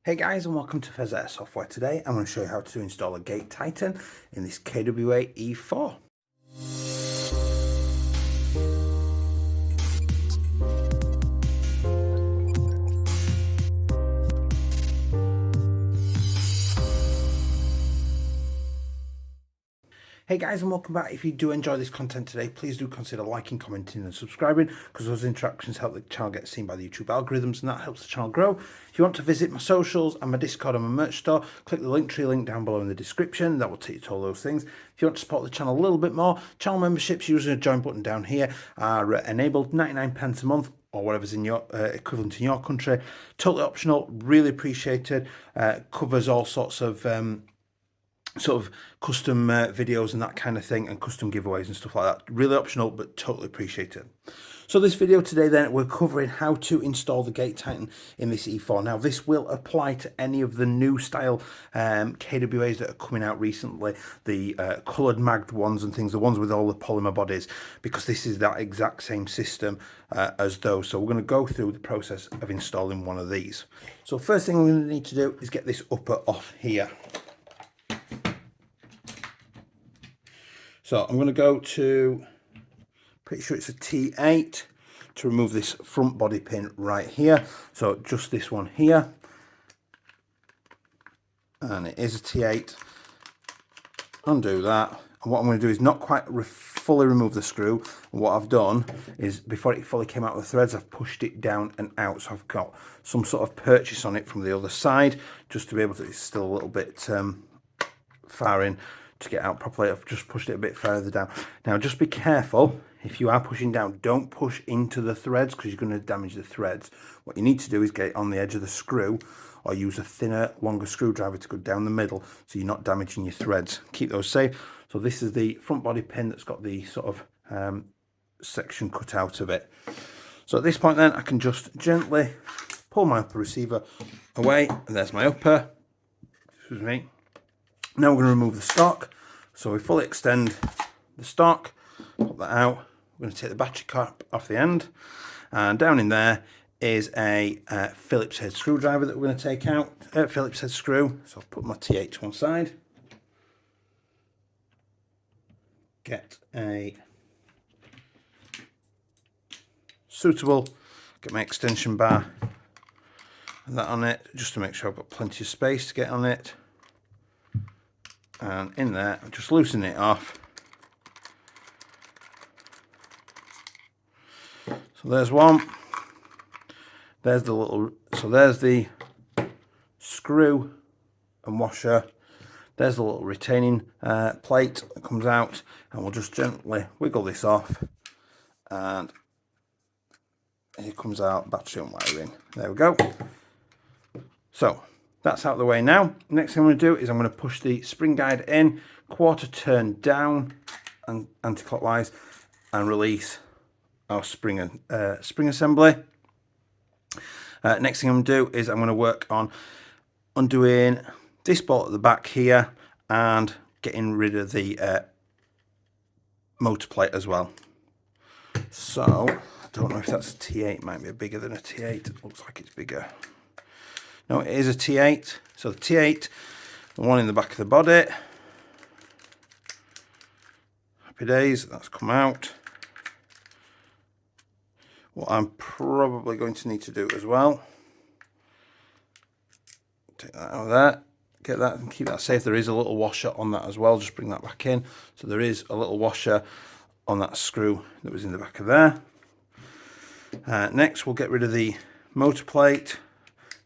Hey guys, and welcome to Pheas Airsoft, where today I'm going to show you how to install a gate titan in this KWA E4. Hey guys, and welcome back. If you do enjoy this content today, please do consider liking, commenting and subscribing, because those interactions help the channel get seen by the YouTube algorithms and that helps the channel grow. If you want to visit my socials and my Discord and my merch store, click the Linktree link down below in the description. That will take you to all those things. If you want to support the channel a little bit more, channel memberships using a join button down here are enabled, 99p a month, or whatever's in your equivalent in your country. Totally optional, really appreciated. Covers all sorts of custom videos and that kind of thing, and custom giveaways and stuff like that. Really optional, but totally appreciated. So this video today then, we're covering how to install the gate titan in this E4. Now this will apply to any of the new style KWAs that are coming out recently, the coloured magged ones and things, the ones with all the polymer bodies, because this is that exact same system as those. So we're going to go through the process of installing one of these. So first thing we're going to need to do is get this upper off here. So I'm going to go to, pretty sure it's a T8, to remove this front body pin right here. So just this one here. And it is a T8. Undo that. And what I'm going to do is not quite fully remove the screw. And what I've done is, before it fully came out of the threads, I've pushed it down and out. So I've got some sort of purchase on it from the other side, just to be able to, it's still a little bit far in to get out properly. I've just pushed it a bit further down. Now just be careful, if you are pushing down, don't push into the threads, because you're going to damage the threads. What you need to do is get it on the edge of the screw, or use a thinner, longer screwdriver to go down the middle, so you're not damaging your threads. Keep those safe. So this is the front body pin that's got the sort of section cut out of it. So at this point then, I can just gently pull my upper receiver away, and there's my upper. Excuse me. Now we're going to remove the stock. So we fully extend the stock, pop that out. We're going to take the battery cap off the end, and down in there is a Phillips head screwdriver that we're going to take out, Phillips head screw. So I'll put my T8 to one side, get a suitable, get my extension bar and that on it, just to make sure I've got plenty of space to get on it. And in there, just loosen it off. So there's one. There's the little, so there's the screw and washer. There's the little retaining plate that comes out, and we'll just gently wiggle this off, and here comes out battery and wiring. There we go. So that's out of the way now. Next thing I'm going to do is I'm going to push the spring guide in, quarter turn down and anti-clockwise, and release our spring assembly. Next thing I'm going to do is I'm going to work on undoing this bolt at the back here and getting rid of the motor plate as well. So I don't know if that's a T8, might be bigger than a T8. It looks like it's bigger. No, it is a T8. So the T8, the one in the back of the body. Happy days, that's come out. What I'm probably going to need to do as well, take that out of there, get that and keep that safe. There is a little washer on that as well, just bring that back in. So there is a little washer on that screw that was in the back of there. Next we'll get rid of the motor plate.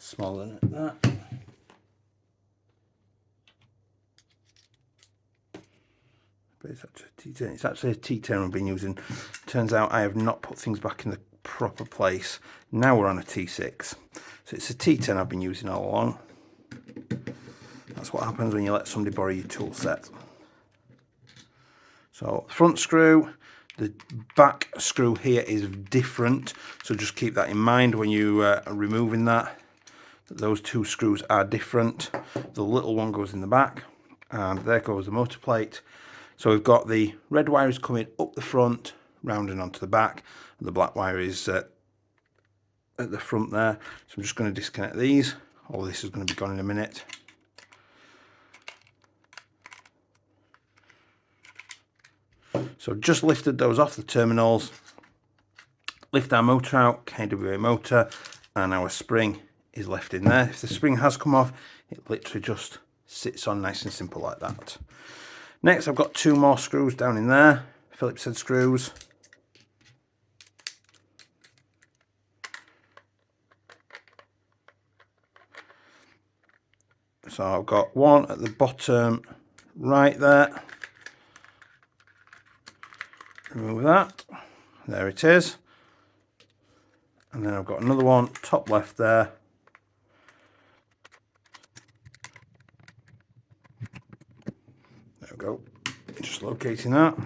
Smaller than that. But it's actually a T10. It's actually a T10 I've been using. Turns out I have not put things back in the proper place. Now we're on a T6. So it's a T10 I've been using all along. That's what happens when you let somebody borrow your tool set. So front screw, the back screw here is different. So just keep that in mind when you are removing that. Those two screws are different. The little one goes in the back, and there goes the motor plate. So we've got the red wire is coming up the front, rounding onto the back, and the black wire is at the front there. So I'm just going to disconnect these All this is going to be gone in a minute. So just lifted those off the terminals, lift our motor out, KWA motor, and our spring is left in there. If the spring has come off, it literally just sits on nice and simple like that. Next, I've got 2 more screws down in there, Phillips head screws. So I've got one at the bottom right there. Remove that. There it is. And then I've got another one top left there. There we go. Just locating that.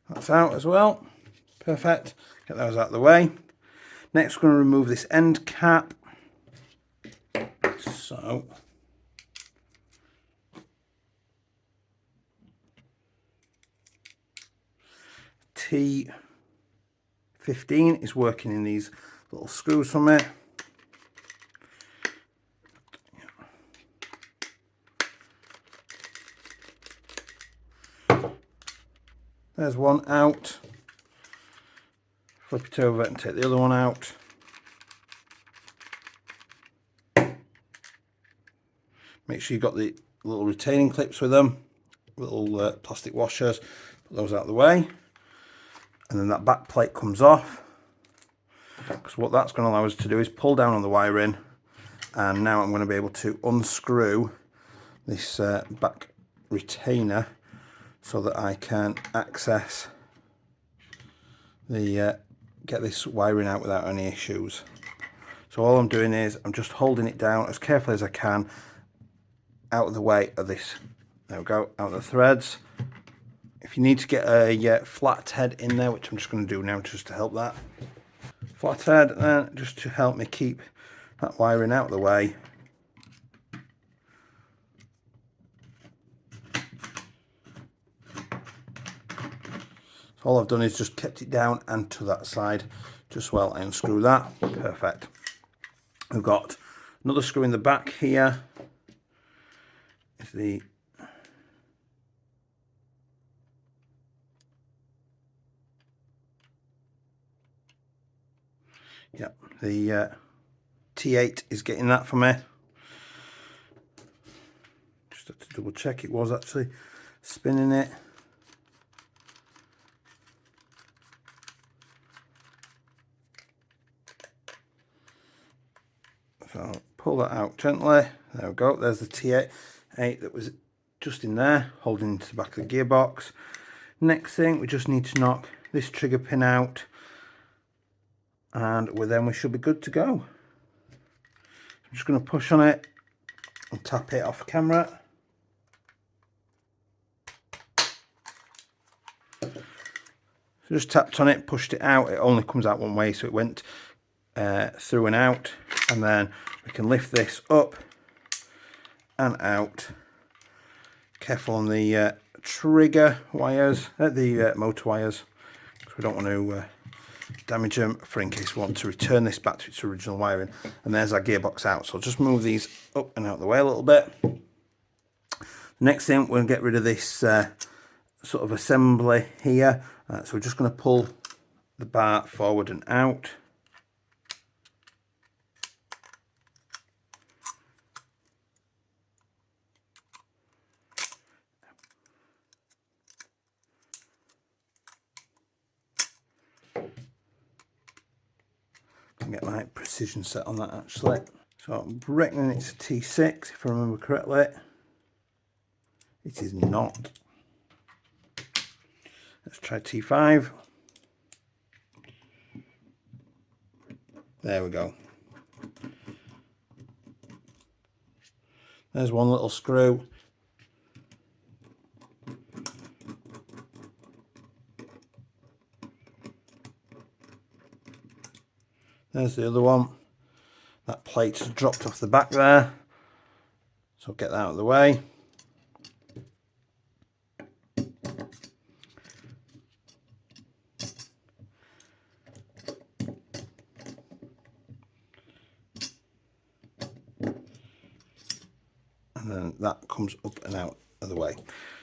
That's out as well. Perfect. Get those out of the way. Next, we're going to remove this end cap. So, T15 is working in these little screws from it. There's one out. Flip it over and take the other one out. Make sure you've got the little retaining clips with them, little plastic washers. Put those out of the way. And then that back plate comes off. Because what that's going to allow us to do is pull down on the wiring. And now I'm going to be able to unscrew this back retainer so that I can access the get this wiring out without any issues. So all I'm doing is I'm just holding it down as carefully as I can out of the way of this. There we go, out of the threads. If you need to get a flat head in there, which I'm just going to do now just to help that. Flat head, then just to help me keep that wiring out of the way. All I've done is just kept it down and to that side just while I unscrew that. Perfect. We've got another screw in the back here. It's the T8 is getting that for me. Just have to double check it was actually spinning it. So pull that out gently. There we go. There's the T8 that was just in there, holding to the back of the gearbox. Next thing, we just need to knock this trigger pin out, and then we should be good to go. I'm just going to push on it and tap it off camera. So just tapped on it, pushed it out. It only comes out one way, so it went through and out. And then we can lift this up and out. Careful on the trigger wires, the motor wires, because we don't want to damage them, for in case we want to return this back to its original wiring. And there's our gearbox out. So I'll just move these up and out of the way a little bit. Next thing, we're going to get rid of this sort of assembly here. So we're just going to pull the bar forward and out. Get my precision set on that actually. So I'm reckoning it's a T6 if I remember correctly. It is not. Let's try T5. There we go. There's one little screw. There's the other one. That plate's dropped off the back there, so get that out of the way. and then that comes up and out of the way.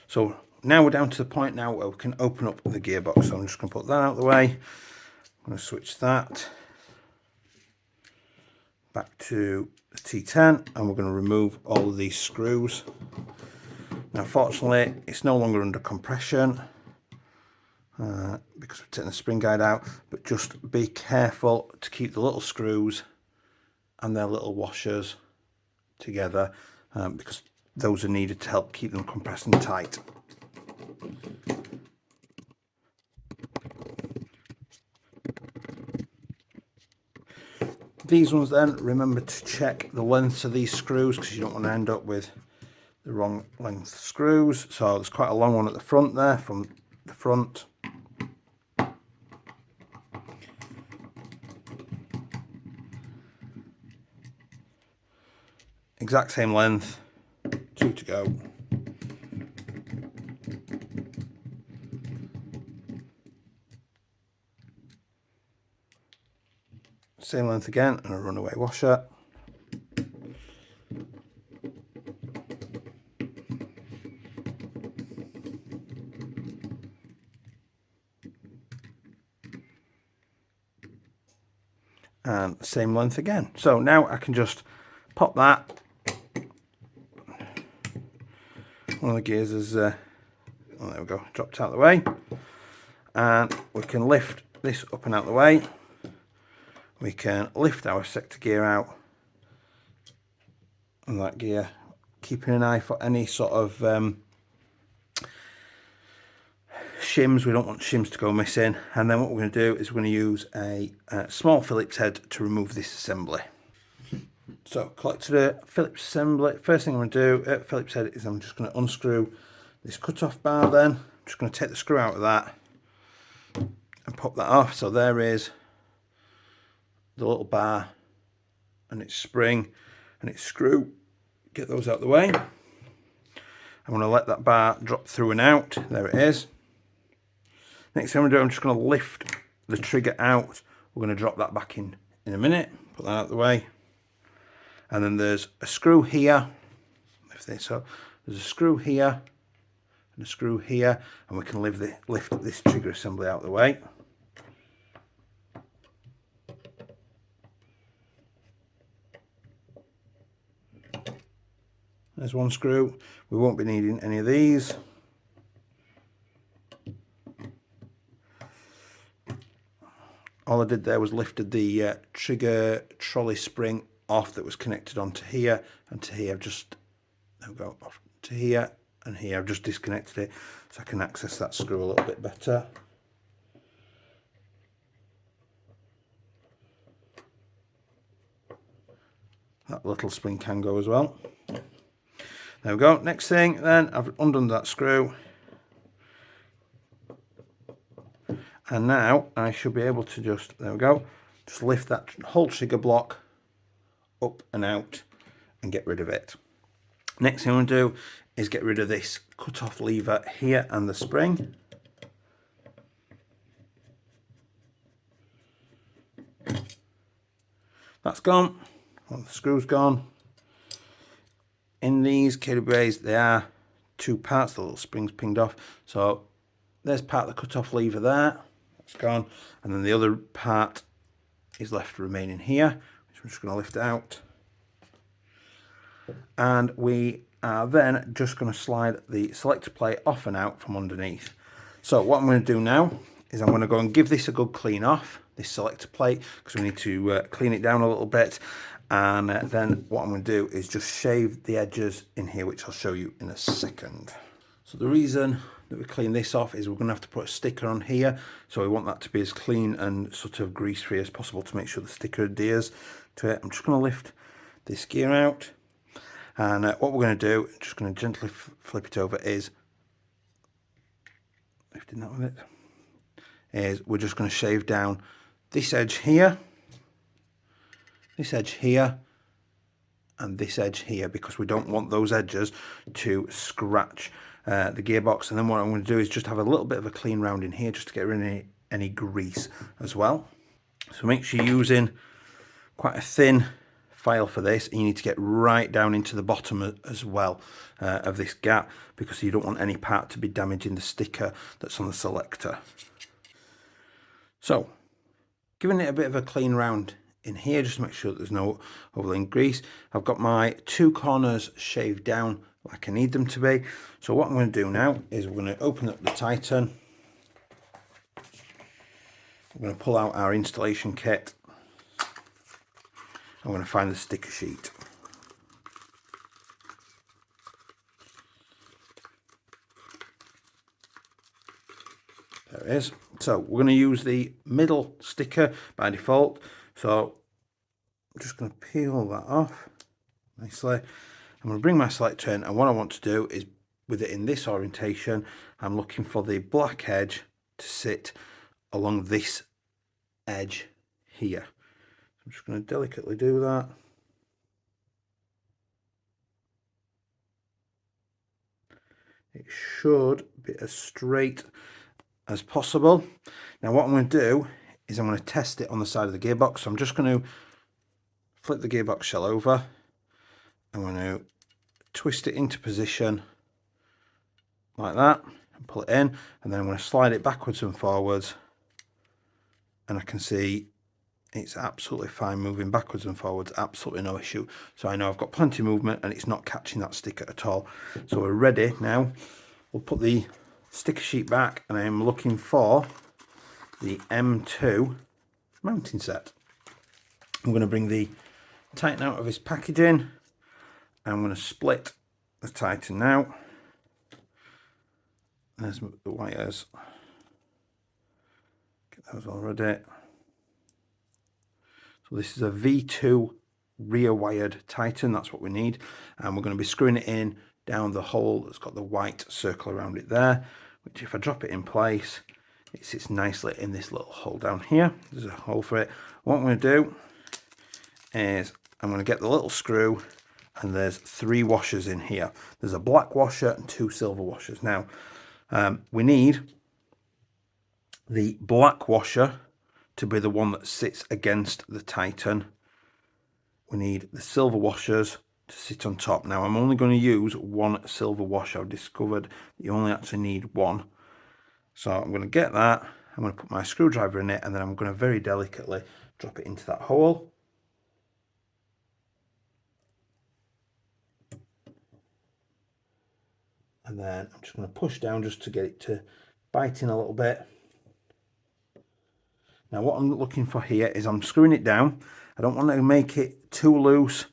So now we're down to the point now where we can open up the gearbox. So I'm just going to put that out of the way. I'm going to switch that back to the T10, and we're going to remove all of these screws. Now fortunately it's no longer under compression because we've taken the spring guide out, but just be careful to keep the little screws and their little washers together because those are needed to help keep them compressed and tight. These ones then, remember to check the lengths of these screws because you don't want to end up with the wrong length screws. So there's quite a long one at the front there from the front. Exact same length, 2 to go. Same length again, and a runaway washer. And same length again. So now I can just pop that. One of the gears is, oh, there we go, dropped out of the way. And we can lift this up and out of the way. We can lift our sector gear out and that gear, keeping an eye for any sort of shims. We don't want shims to go missing. And then what we're going to do is we're going to use a small Phillips head to remove this assembly. So collected a Phillips assembly. First thing I'm going to do at Phillips head is I'm just going to unscrew this cut-off bar. Then I'm just going to take the screw out of that and pop that off. So there is the little bar and its spring and its screw. Get those out of the way. I'm going to let that bar drop through and out. There it is. Next thing I'm going to do, I'm just going to lift the trigger out. We're going to drop that back in a minute. Put that out of the way. And then there's a screw here. Lift this up. There's a screw here and a screw here, and we can lift this trigger assembly out of the way. There's one screw. We won't be needing any of these. All I did there was lifted the trigger trolley spring off that was connected onto here and to here. Just there we go, off to here and here. I've just disconnected it so I can access that screw a little bit better. That little spring can go as well. There we go. Next thing then, I've undone that screw. And now I should be able to just, there we go, just lift that whole trigger block up and out and get rid of it. Next thing I'm going to do is get rid of this cut-off lever here and the spring. That's gone. Well, the screw's gone. In these KWAs, there are two parts, the little springs pinged off. So there's part of the cut-off lever there. That's gone. And then the other part is left remaining here, which I'm just going to lift out. And we are then just going to slide the selector plate off and out from underneath. So what I'm going to do now is I'm going to go and give this a good clean off, this selector plate, because we need to clean it down a little bit. And then what I'm going to do is just shave the edges in here, which I'll show you in a second. So the reason that we clean this off is we're going to have to put a sticker on here. So we want that to be as clean and sort of grease free as possible to make sure the sticker adheres to it. I'm just going to lift this gear out. And what we're going to do, just going to gently flip it over, is lifting that with it, is we're just going to shave down this edge here, this edge here, and this edge here, because we don't want those edges to scratch the gearbox. And then what I'm going to do is just have a little bit of a clean round in here just to get rid of any grease as well. So make sure you're using quite a thin file for this, and you need to get right down into the bottom as well of this gap, because you don't want any part to be damaging the sticker that's on the selector. So giving it a bit of a clean round in here, just to make sure that there's no overlaying grease. I've got my two corners shaved down like I need them to be. So what I'm going to do now is we're going to open up the Titan. I'm going to pull out our installation kit. I'm going to find the sticker sheet. There it is. So we're going to use the middle sticker by default. So I'm just going to peel that off nicely. I'm going to bring my selector in, and what I want to do is, with it in this orientation, I'm looking for the black edge to sit along this edge here. I'm just going to delicately do that. It should be as straight as possible. Now what I'm going to do is I'm going to test it on the side of the gearbox. So I'm just going to flip the gearbox shell over. I'm going to twist it into position like that and pull it in, and then I'm going to slide it backwards and forwards, and I can see it's absolutely fine moving backwards and forwards, absolutely no issue. So I know I've got plenty of movement and it's not catching that sticker at all. So we're ready now. We'll put the sticker sheet back, and I am looking for the M2 mounting set. I'm going to bring the Titan out of his packaging. I'm going to split the Titan now. There's the wires. Get those all ready. So this is a V2 rear wired Titan, that's what we need. And we're going to be screwing it in down the hole that's got the white circle around it there, which if I drop it in place, it sits nicely in this little hole down here. There's a hole for it. What I'm going to do is I'm going to get the little screw, and there's 3 washers in here. There's a black washer and 2 silver washers. Now, we need the black washer to be the one that sits against the Titan. We need the silver washers to sit on top. Now I'm only going to use 1 silver washer. I've discovered that you only actually need 1. So I'm going to get that. I'm going to put my screwdriver in it, and then I'm going to very delicately drop it into that hole. And then I'm just going to push down just to get it to bite in a little bit. Now what I'm looking for here is I'm screwing it down. I don't want to make it too loose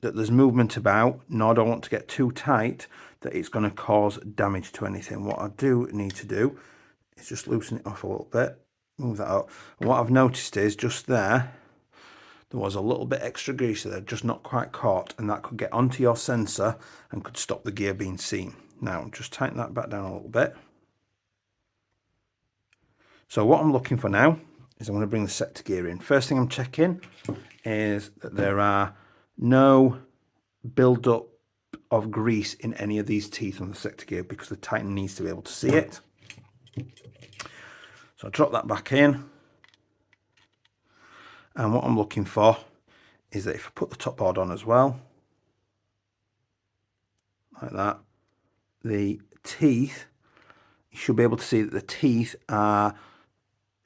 that there's movement about, nor do I want to get too tight that it's going to cause damage to anything. What I do need to do is just loosen it off a little bit, move that up. And what I've noticed is just there was a little bit extra grease there, just not quite caught, and that could get onto your sensor and could stop the gear being seen. Now just tighten that back down a little bit. So what I'm looking for now is I'm going to bring the sector gear in. First thing I'm checking is that there are no build-up of grease in any of these teeth on the sector gear, because the Titan needs to be able to see it. So I drop that back in, and what I'm looking for is that if I put the top board on as well, like that, the teeth, you should be able to see that the teeth are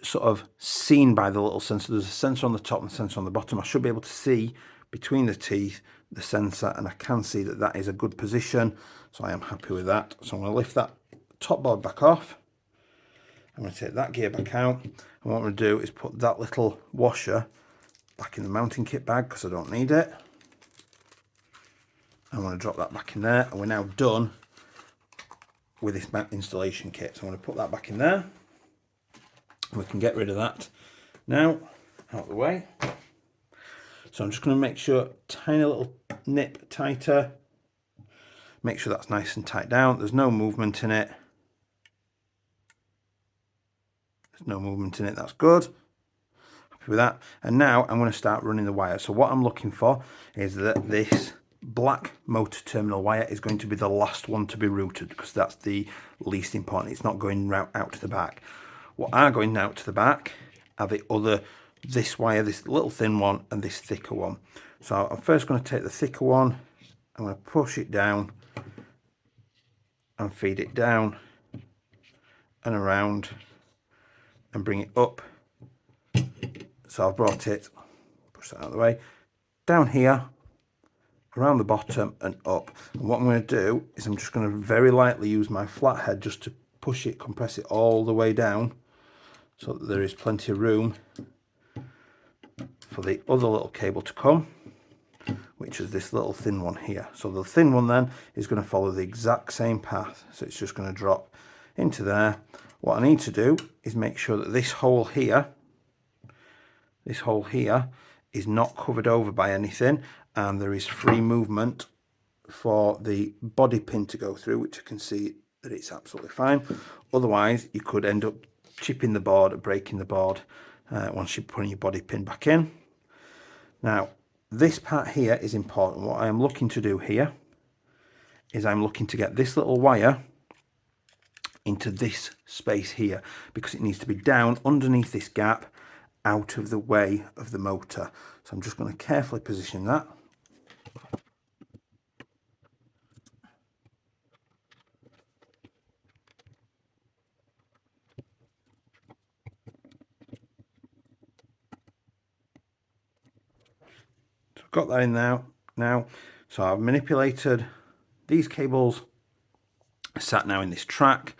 sort of seen by the little sensor. There's a sensor on the top and a sensor on the bottom. I should be able to see between the teeth the sensor, and I can see that that is a good position, so I am happy with that. So I'm going to lift that top board back off. I'm going to take that gear back out, and what I'm going to do is put that little washer back in the mounting kit bag because I don't need it. I'm going to drop that back in there, and we're now done with this installation kit. So I'm going to put that back in there, and we can get rid of that now, out of the way. So I'm just going to make sure, tiny little nip tighter, make sure that's nice and tight down. There's no movement in it. There's no movement in it, that's good. Happy with that. And now I'm going to start running the wire. So what I'm looking for is that this black motor terminal wire is going to be the last one to be routed, because that's the least important. It's not going out to the back. What are going out to the back are the other this wire, this little thin one and this thicker one. So I'm first going to take the thicker one, I'm going to push it down and feed it down and around and bring it up. So I've brought it, push that out of the way, down here, around the bottom and up. And what I'm going to do is I'm just going to very lightly use my flathead just to push it, compress it all the way down so that there is plenty of room for the other little cable to come, which is this little thin one here. So the thin one then is going to follow the exact same path, so it's just going to drop into there. What I need to do is make sure that this hole here is not covered over by anything, and there is free movement for the body pin to go through, which I can see that it's absolutely fine. Otherwise you could end up chipping the board or breaking the board once you're putting your body pin back in. Now this part here is important. What I am looking to do here is I'm looking to get this little wire into this space here, because it needs to be down underneath this gap, out of the way of the motor. So I'm just going to carefully position that. So I've got that in now. So I've manipulated these cables, sat now in this track.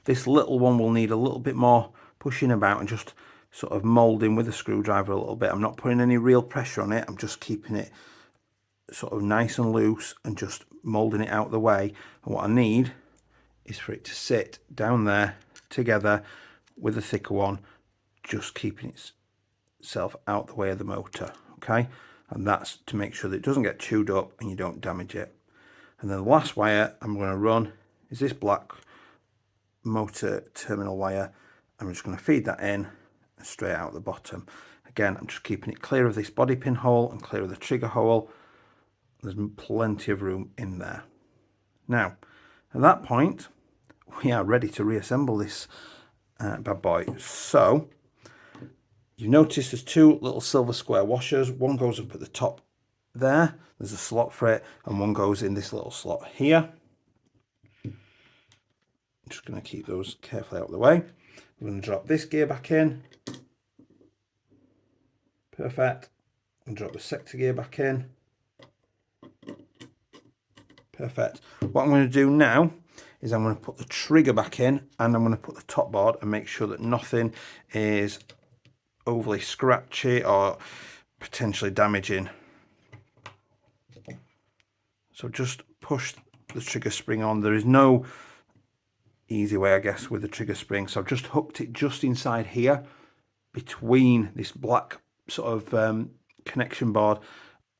This little one will need a little bit more pushing about and just sort of moulding with a screwdriver a little bit. I'm not putting any real pressure on it, I'm just keeping it sort of nice and loose and just moulding it out of the way. And what I need is for it to sit down there together with the thicker one, just keeping itself out the way of the motor, okay? And that's to make sure that it doesn't get chewed up and you don't damage it. And then the last wire I'm going to run is this black motor terminal wire. I'm just going to feed that in and straight out the bottom. Again, I'm just keeping it clear of this body pin hole and clear of the trigger hole. There's plenty of room in there. Now, at that point, we are ready to reassemble this bad boy. So, you notice there's two little silver square washers. One goes up at the top there. There's a slot for it, and one goes in this little slot here. I'm just going to keep those carefully out of the way. I'm going to drop this gear back in. Perfect. And drop the sector gear back in. Perfect. What I'm going to do now is I'm going to put the trigger back in, and I'm going to put the top board and make sure that nothing is overly scratchy or potentially damaging. So just push the trigger spring on. There is no easy way, I guess, with the trigger spring. So I've just hooked it just inside here between this black sort of connection board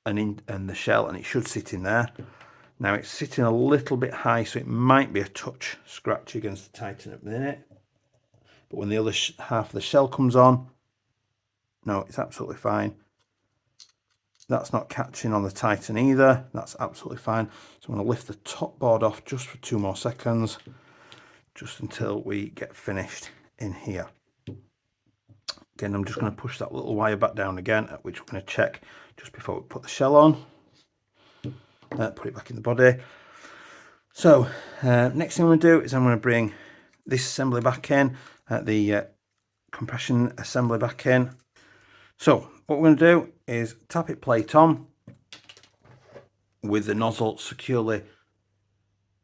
and the shell, and it should sit in there. Now it's sitting a little bit high, so it might be a touch scratchy against the Titan at the minute. But when the other half of the shell comes on, no, it's absolutely fine. That's not catching on the Titan either. That's absolutely fine. So I'm going to lift the top board off just for 2 more seconds, just until we get finished in here. Again, I'm just going to push that little wire back down again, at which we're going to check just before we put the shell on. Put it back in the body. So next thing I'm going to do is I'm going to bring this assembly back in, the compression assembly back in. So what we're going to do is tap it plate on with the nozzle securely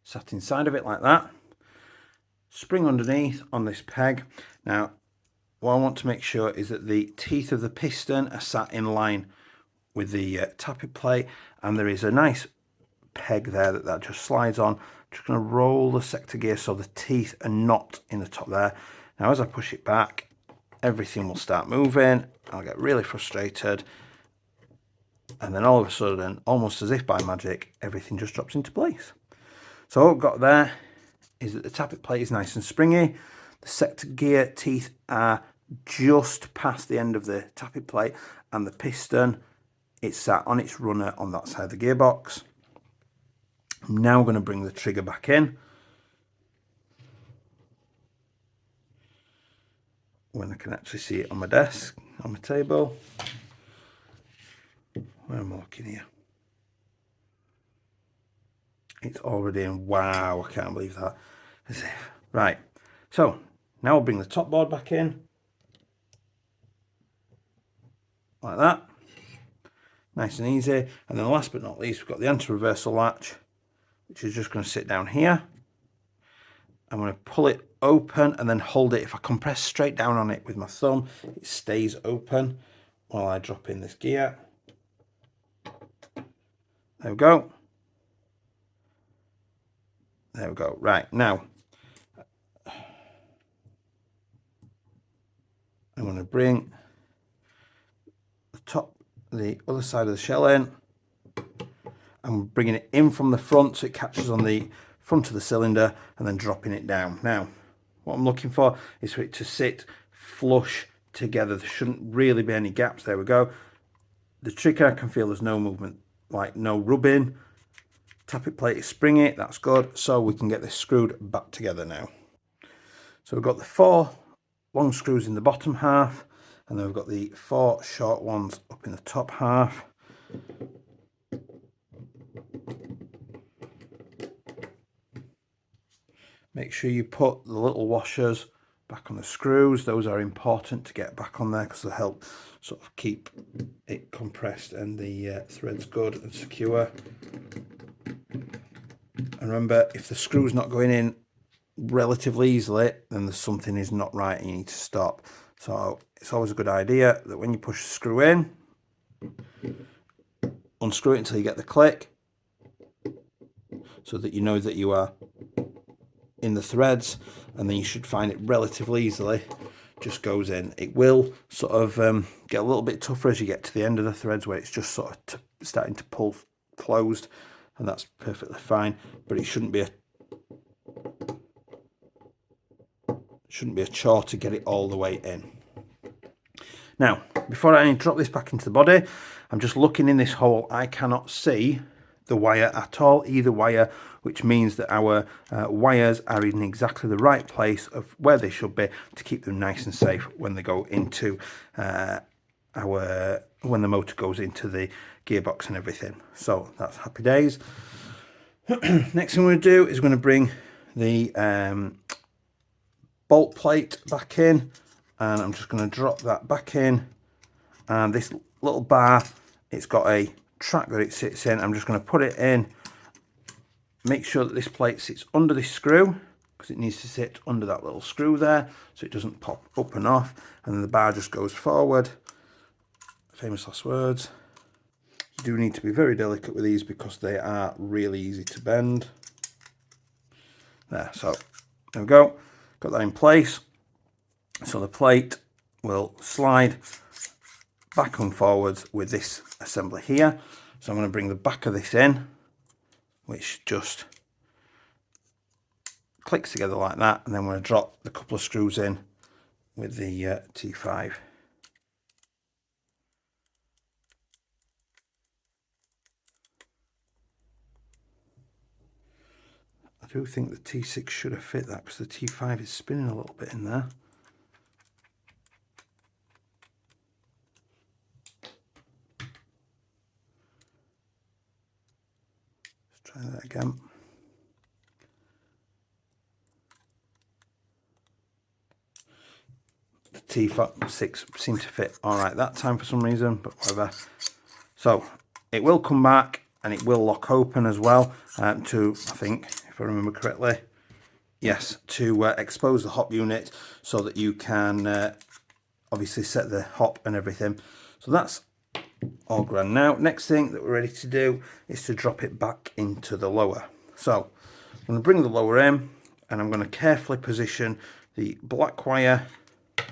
sat inside of it like that. Spring underneath on this peg. Now what I want to make sure is that the teeth of the piston are sat in line with the tappet plate, and there is a nice peg there that just slides on. I'm just going to roll the sector gear so the teeth are not in the top there. Now as I push it back, everything will start moving. I'll get really frustrated, and then all of a sudden, almost as if by magic, everything just drops into place. So what I've got there is that the tappet plate is nice and springy. The sector gear teeth are just past the end of the tappet plate, and the piston, it's sat on its runner on that side of the gearbox. I'm now going to bring the trigger back in. When I can actually see it on my desk. on my table. Where am I looking here? It's already in. Wow, I can't believe that. Right, so now I'll bring the top board back in. Like that. Nice and easy. And then last but not least, we've got the anti-reversal latch, which is just going to sit down here. I'm going to pull it open and then hold it. If I compress straight down on it with my thumb, it stays open while I drop in this gear. There we go. There we go. Right, now I'm going to bring the other side of the shell in. I'm bringing it in from the front so it catches on the front of the cylinder and then dropping it down. Now, what I'm looking for is for it to sit flush together. There shouldn't really be any gaps. There we go. The trick, I can feel there's no movement, like no rubbing. Tappet plate is springy, that's good. So we can get this screwed back together now. So we've got the 4 long screws in the bottom half, and then we've got the 4 short ones up in the top half. Make sure you put the little washers back on the screws. Those are important to get back on there because they'll help sort of keep it compressed and the threads good and secure. And remember, if the screw's not going in relatively easily, then there's something is not right and you need to stop. So it's always a good idea that when you push the screw in, unscrew it until you get the click, so that you know that you are in the threads, and then you should find it relatively easily just goes in. It will sort of get a little bit tougher as you get to the end of the threads where it's just sort of starting to pull closed, and that's perfectly fine, but it shouldn't be a chore to get it all the way in. Now, before I drop this back into the body, I'm just looking in this hole. I cannot see the wire at all, either wire, which means that our wires are in exactly the right place of where they should be to keep them nice and safe when they go into when the motor goes into the gearbox and everything. So that's happy days. Next thing we're going to do is we're going to bring the bolt plate back in, and I'm just going to drop that back in. And this little bar, it's got a track that it sits in. I'm just going to put it in, make sure that this plate sits under this screw, because it needs to sit under that little screw there so it doesn't pop up and off, and then the bar just goes forward. Famous last words. You do need to be very delicate with these because they are really easy to bend. There, so there we go, got that in place. So the plate will slide back and forwards with this assembly here. So I'm going to bring the back of this in, which just clicks together like that, and then we're going to drop the couple of screws in with the T5. I do think the T6 should have fit that because the T5 is spinning a little bit in there. Let's try that again. The T6 seemed to fit all right that time for some reason, but whatever. So it will come back and it will lock open as well to, I think, if I remember correctly, yes, to expose the hop unit so that you can obviously set the hop and everything. So that's all grand. Now, next thing that we're ready to do is to drop it back into the lower. So I'm going to bring the lower in, and I'm going to carefully position the black wire.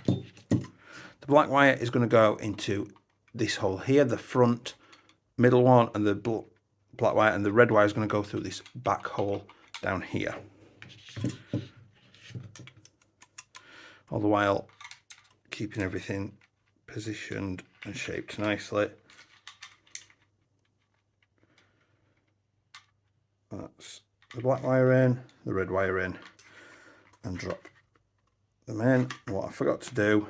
The black wire is going to go into this hole here, the front middle one, and the black wire, and the red wire is going to go through this back hole down here. All the while keeping everything positioned and shaped nicely. That's the black wire in, the red wire in, and drop them in. What I forgot to do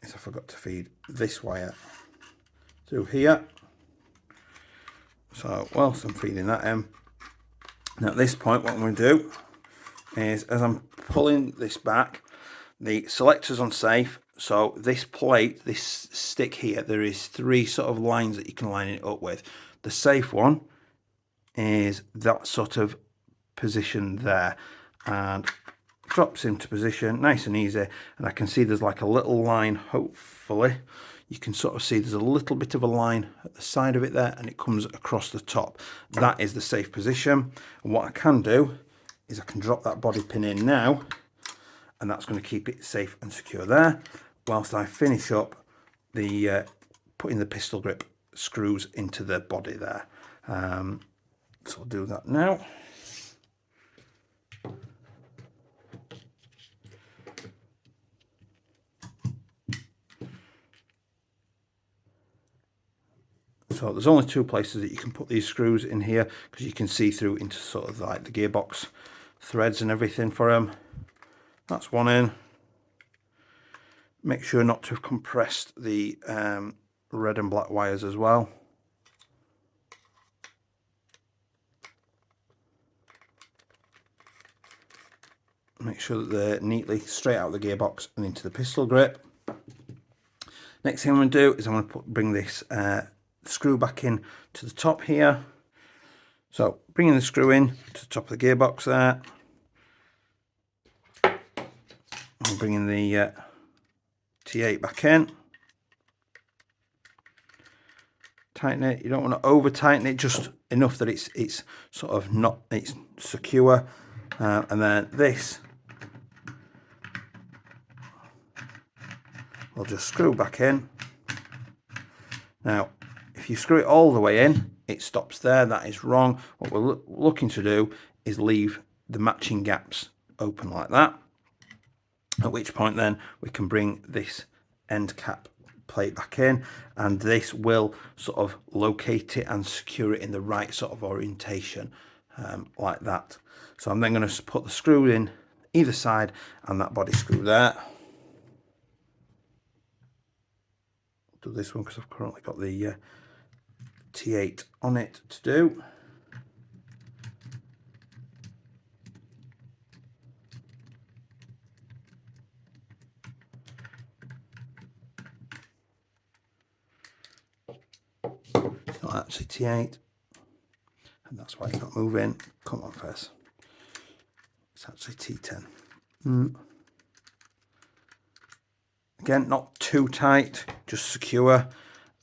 is I forgot to feed this wire through here. So whilst I'm feeding that in, now at this point what I'm going to do is, as I'm pulling this back, the selector's unsafe, so this plate, this stick here, there is 3 sort of lines that you can line it up with. The safe one is that sort of position there, and drops into position nice and easy, and I can see there's like a little line. Hopefully you can sort of see there's a little bit of a line at the side of it there, and it comes across the top. That is the safe position, and what I can do is I can drop that body pin in now, and that's going to keep it safe and secure there, whilst I finish up the putting the pistol grip screws into the body there. So I'll do that now. So there's only 2 places that you can put these screws in here, because you can see through into sort of like the gearbox threads and everything for them. That's one in. Make sure not to have compressed the red and black wires as well. Make sure that they're neatly straight out of the gearbox and into the pistol grip. Next thing I'm going to do is I'm going to bring this screw back in to the top here. So bringing the screw in to the top of the gearbox there. I'm bringing the T8 back in. Tighten it. You don't want to over tighten it, just enough that it's sort of not, it's secure. And then this we'll just screw back in. Now if you screw it all the way in, it stops there. That is wrong. What we're looking to do is leave the matching gaps open like that, at which point then we can bring this end cap plate back in, and this will sort of locate it and secure it in the right sort of orientation, like that. So I'm then going to put the screw in either side and that body screw there. Do this one because I've currently got the T8 on it to do. It's not actually T8, and that's why it's not moving. Come on, Pheas. It's actually T10. Again, not too tight, just secure.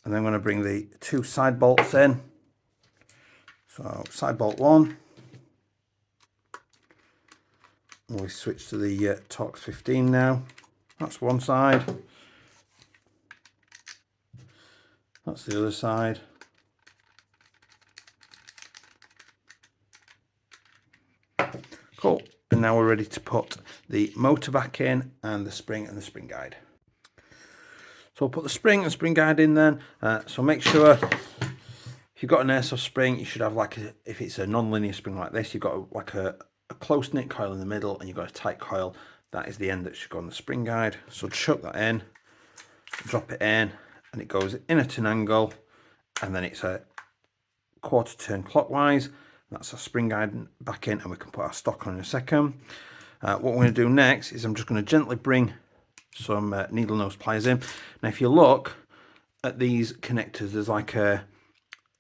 And then I'm going to bring the 2 side bolts in. So side bolt 1. And we switch to the Torx 15 now. That's one side. That's the other side. Cool. And now we're ready to put the motor back in, and the spring and the spring guide. So I'll put the spring and spring guide in then. So make sure, if you've got an Airsoft spring, you should have like if it's a non-linear spring like this, you've got like a close knit coil in the middle, and you've got a tight coil. That is the end that should go on the spring guide. So chuck that in, drop it in, and it goes in at an angle, and then it's a quarter turn clockwise. That's our spring guide back in, and we can put our stock on in a second. What we're going to do next is I'm just going to gently bring some needle nose pliers in. Now if you look at these connectors, there's like an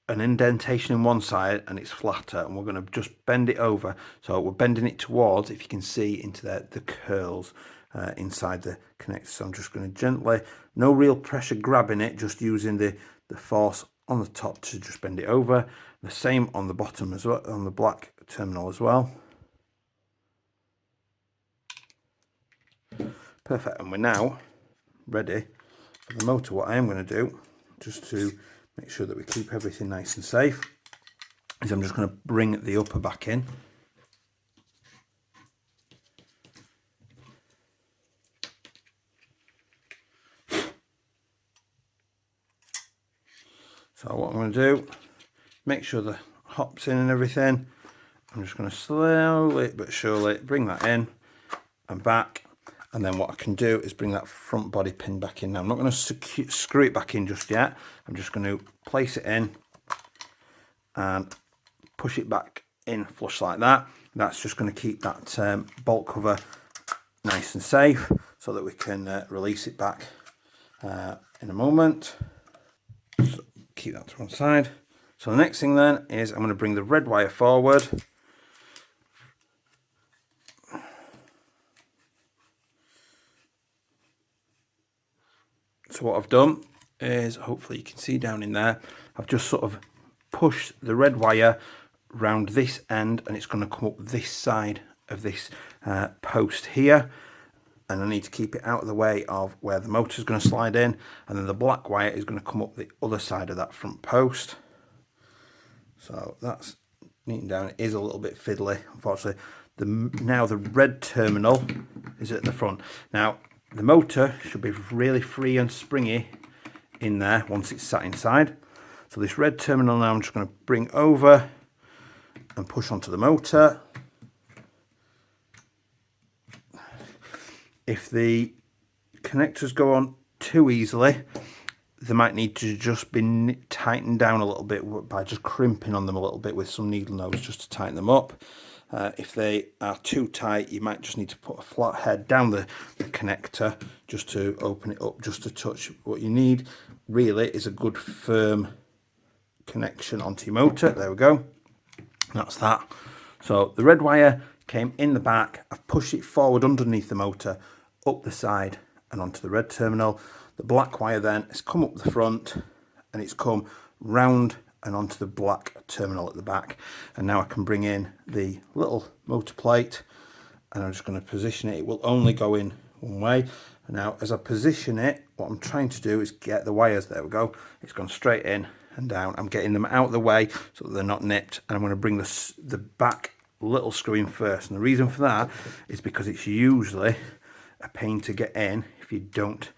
indentation in one side and it's flatter, and we're going to just bend it over. So we're bending it towards, if you can see, into the curls inside the connector. So I'm just going to gently, no real pressure grabbing it, just using the force on the top to just bend it over. The same on the bottom as well, on the black terminal as well. Perfect, and we're now ready for the motor. What I am going to do, just to make sure that we keep everything nice and safe, is I'm just going to bring the upper back in. So what I'm going to do, make sure the hop's in and everything. I'm just going to slowly but surely bring that in and back. And then what I can do is bring that front body pin back in. Now I'm not going to screw it back in just yet. I'm just going to place it in and push it back in flush like that. That's just going to keep that bolt cover nice and safe so that we can release it back in a moment. So keep that to one side. So the next thing then is I'm going to bring the red wire forward. So what I've done is, hopefully you can see down in there, I've just sort of pushed the red wire round this end, and it's going to come up this side of this post here, and I need to keep it out of the way of where the motor is going to slide in, and then the black wire is going to come up the other side of that front post. So that's neatened down. It is a little bit fiddly, unfortunately. Now the red terminal is at the front. Now the motor should be really free and springy in there once it's sat inside. So this red terminal now I'm just going to bring over and push onto the motor. If the connectors go on too easily, they might need to just be tightened down a little bit by just crimping on them a little bit with some needle nose just to tighten them up. If they are too tight, you might just need to put a flat head down the connector just to open it up just a touch. What you need really is a good firm connection onto your motor. There we go. That's that. So the red wire came in the back. I've pushed it forward underneath the motor, up the side and onto the red terminal. The black wire then has come up the front and it's come round and onto the black terminal at the back. And now I can bring in the little motor plate, and I'm just going to position it. It will only go in one way. And now as I position it, what I'm trying to do is get the wires, there we go, it's gone straight in and down. I'm getting them out of the way so that they're not nipped, and I'm going to bring the back little screw in first. And the reason for that is because it's usually a pain to get in if you don't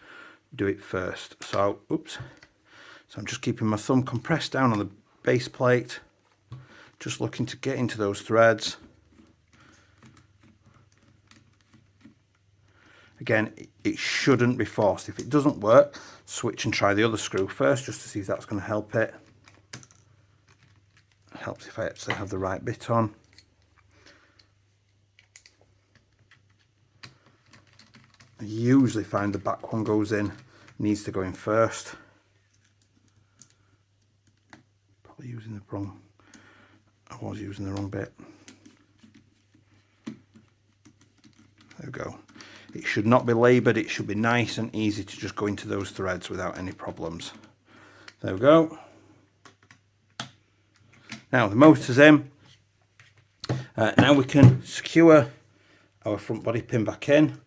do it first. So oops. So I'm just keeping my thumb compressed down on the base plate, just looking to get into those threads. Again, it shouldn't be forced. If it doesn't work, switch and try the other screw first just to see if that's going to help it. It helps if I actually have the right bit on. I usually find the back one goes in, needs to go in first. Using the wrong, I was using the wrong bit. There we go. It should not be laboured, it should be nice and easy to just go into those threads without any problems. There we go. Now the motor's in. Now we can secure our front body pin back in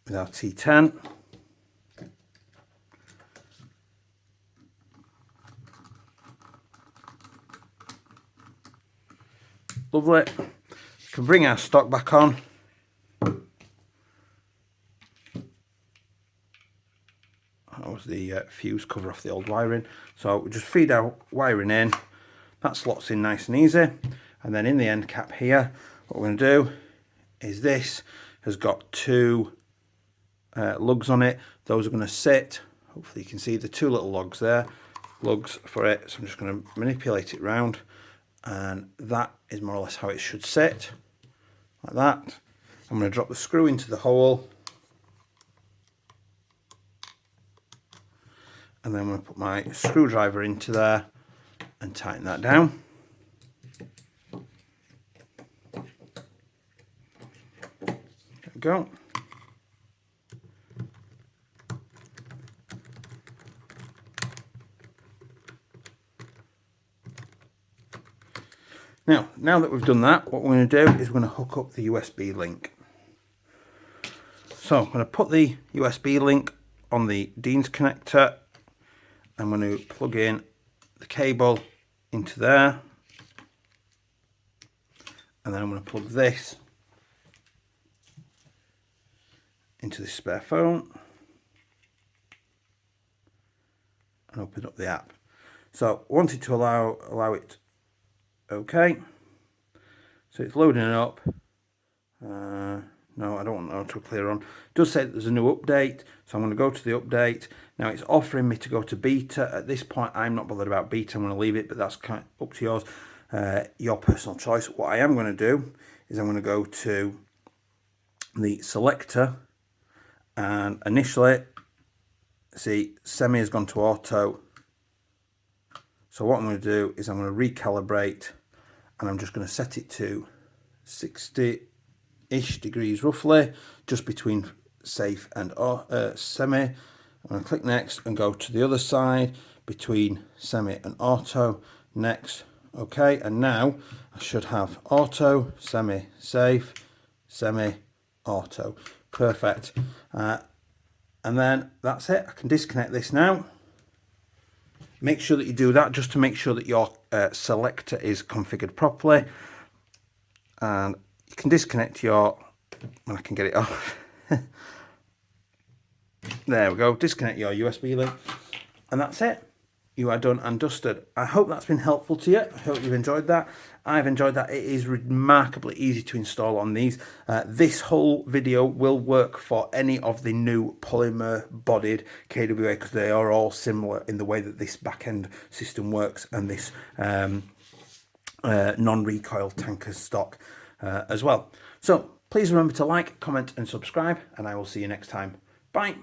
with our T10. Lovely. We can bring our stock back on. That was the fuse cover off the old wiring. So we just feed our wiring in. That slots in nice and easy. And then in the end cap here, what we're going to do is this has got two lugs on it. Those are going to sit. Hopefully you can see the two little lugs there. Lugs for it. So I'm just going to manipulate it round. And that is more or less how it should sit, like that. I'm going to drop the screw into the hole, and then I'm going to put my screwdriver into there and tighten that down. There we go. Now that we've done that, what we're going to do is we're going to hook up the USB link. So I'm going to put the USB link on the Dean's connector. I'm going to plug in the cable into there. And then I'm going to plug this into the spare phone. And open up the app. So I wanted to allow it. Okay, so it's loading it up. No, I don't want auto clear on. It does say that there's a new update, so I'm going to go to the update. Now it's offering me to go to beta. At this point, I'm not bothered about beta. I'm going to leave it, but that's kind of up to yours, your personal choice. What I am going to do is I'm going to go to the selector, and initially, see, semi has gone to auto. So what I'm going to do is I'm going to recalibrate, and I'm just going to set it to 60-ish degrees roughly, just between safe and semi. I'm going to click next and go to the other side between semi and auto. Next, okay, and now I should have auto, semi, safe, semi, auto. Perfect. And then that's it. I can disconnect this now. Make sure that you do that just to make sure that your selector is configured properly. And you can disconnect your, when I can get it off. There we go. Disconnect your USB link. And that's it. You are done and dusted. I hope that's been helpful to you. I hope you've enjoyed that. I've enjoyed that. It is remarkably easy to install on these. This whole video will work for any of the new polymer bodied KWA, because they are all similar in the way that this back end system works, and this non-recoil tanker stock as well. So please remember to like, comment and subscribe, and I will see you next time. Bye.